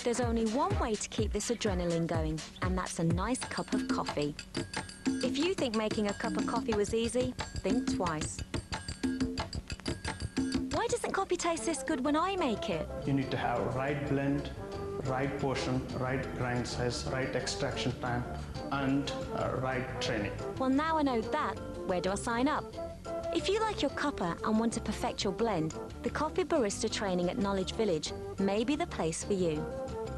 There's only one way to keep this adrenaline going, and that's a nice cup of coffee. If you think making a cup of coffee was easy, think twice. Why doesn't coffee taste this good when I make it? You need to have right blend, right portion, right grind size, right extraction time, and right training. Well, now I know that, where do I sign up? If you like your cuppa and want to perfect your blend, the Coffee Barista Training at Knowledge Village may be the place for you.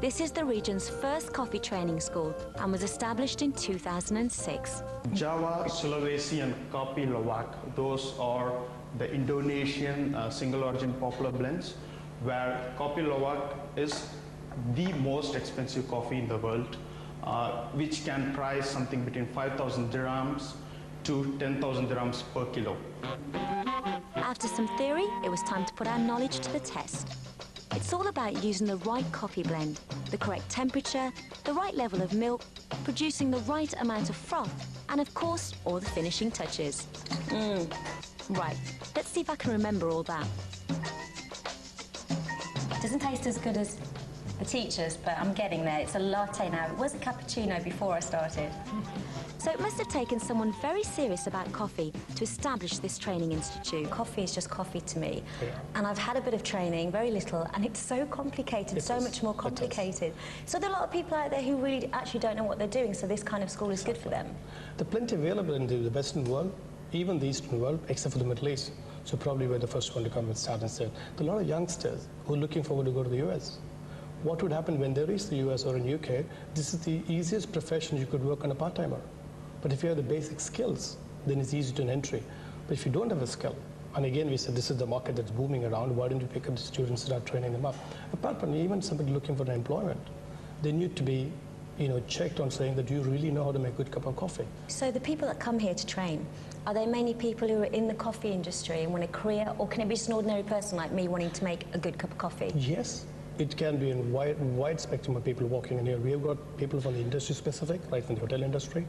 This is the region's first coffee training school and was established in 2006. Java, Sulawesi, and Kopi Luwak, those are the Indonesian single origin popular blends, where Kopi Luwak is the most expensive coffee in the world, which can price something between 5,000 dirhams to 10,000 dirhams per kilo. After some theory, it was time to put our knowledge to the test. It's all about using the right coffee blend, the correct temperature, the right level of milk, producing the right amount of froth, and of course, all the finishing touches. Right, let's see if I can remember all that. It doesn't taste as good as the teachers, but I'm getting there. It's a latte now. It was a cappuccino before I started. So it must have taken someone very serious about coffee to establish this training institute. Coffee is just coffee to me. Yeah. And I've had a bit of training, very little, and it's so complicated, so much more complicated. So there are a lot of people out there who really actually don't know what they're doing, so this kind of school is good for them. There are plenty available in the Western world, even the Eastern world, except for the Middle East. So probably we're the first one to come and start and say, there are a lot of youngsters who are looking forward to go to the US. What would happen when they reach the US or in UK? This is the easiest profession you could work on a part-timer. But if you have the basic skills, then it's easy to an entry. But if you don't have a skill, and again we said this is the market that's booming around, why don't you pick up the students and start training them up? Apart from even somebody looking for employment, they need to be checked on saying that you really know how to make a good cup of coffee. So the people that come here to train, are they mainly people who are in the coffee industry and want a career, or can it be just an ordinary person like me wanting to make a good cup of coffee? Yes. It can be a wide spectrum of people walking in here. We have got people from the industry specific, right from the hotel industry,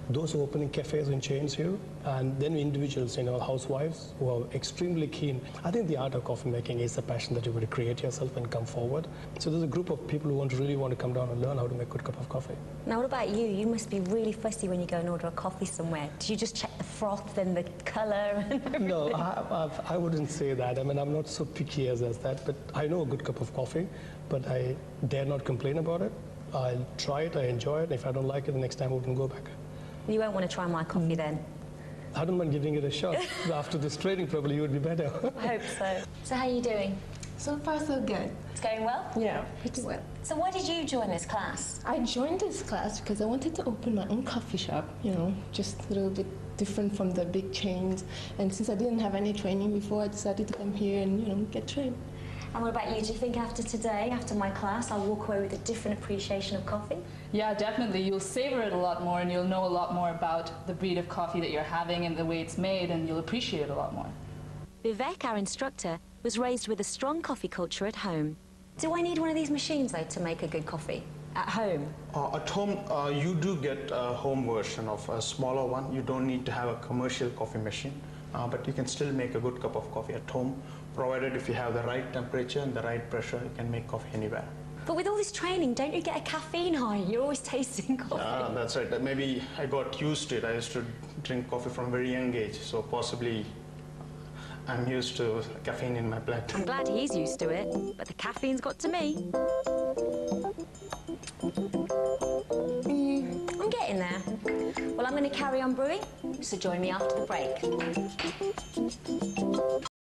those who are opening cafes and chains here, and then individuals, housewives who are extremely keen. I think the art of coffee making is a passion that you would create yourself and come forward. So there's a group of people who really want to come down and learn how to make a good cup of coffee. Now what about you? You must be really fussy when you go and order a coffee somewhere. Do you just check the froth and the colour? No, I wouldn't say that. I mean, I'm not so picky as that, but I know a good cup of coffee, but I dare not complain about it. I'll try it, I enjoy it. If I don't like it, the next time I wouldn't go back. You won't want to try my coffee then? I don't mind giving it a shot. After this training, probably you would be better. I hope so. So how are you doing? So far, so good. It's going well? Yeah, pretty well. So why did you join this class? I joined this class because I wanted to open my own coffee shop, just a little bit different from the big chains. And since I didn't have any training before, I decided to come here and, get trained. And what about you? Do you think after today, after my class, I'll walk away with a different appreciation of coffee? Yeah, definitely. You'll savor it a lot more, and you'll know a lot more about the breed of coffee that you're having and the way it's made, and you'll appreciate it a lot more. Vivek, our instructor, was raised with a strong coffee culture at home. Do I need one of these machines, though, to make a good coffee? At home? At home, you do get a home version of a smaller one. You don't need to have a commercial coffee machine, but you can still make a good cup of coffee at home, provided if you have the right temperature and the right pressure, you can make coffee anywhere. But with all this training, don't you get a caffeine high? You're always tasting coffee. Yeah, that's right. Maybe I got used to it. I used to drink coffee from a very young age, so possibly I'm used to caffeine in my blood. I'm glad he's used to it, but the caffeine's got to me. I'm getting there. Well, I'm going to carry on brewing, so join me after the break.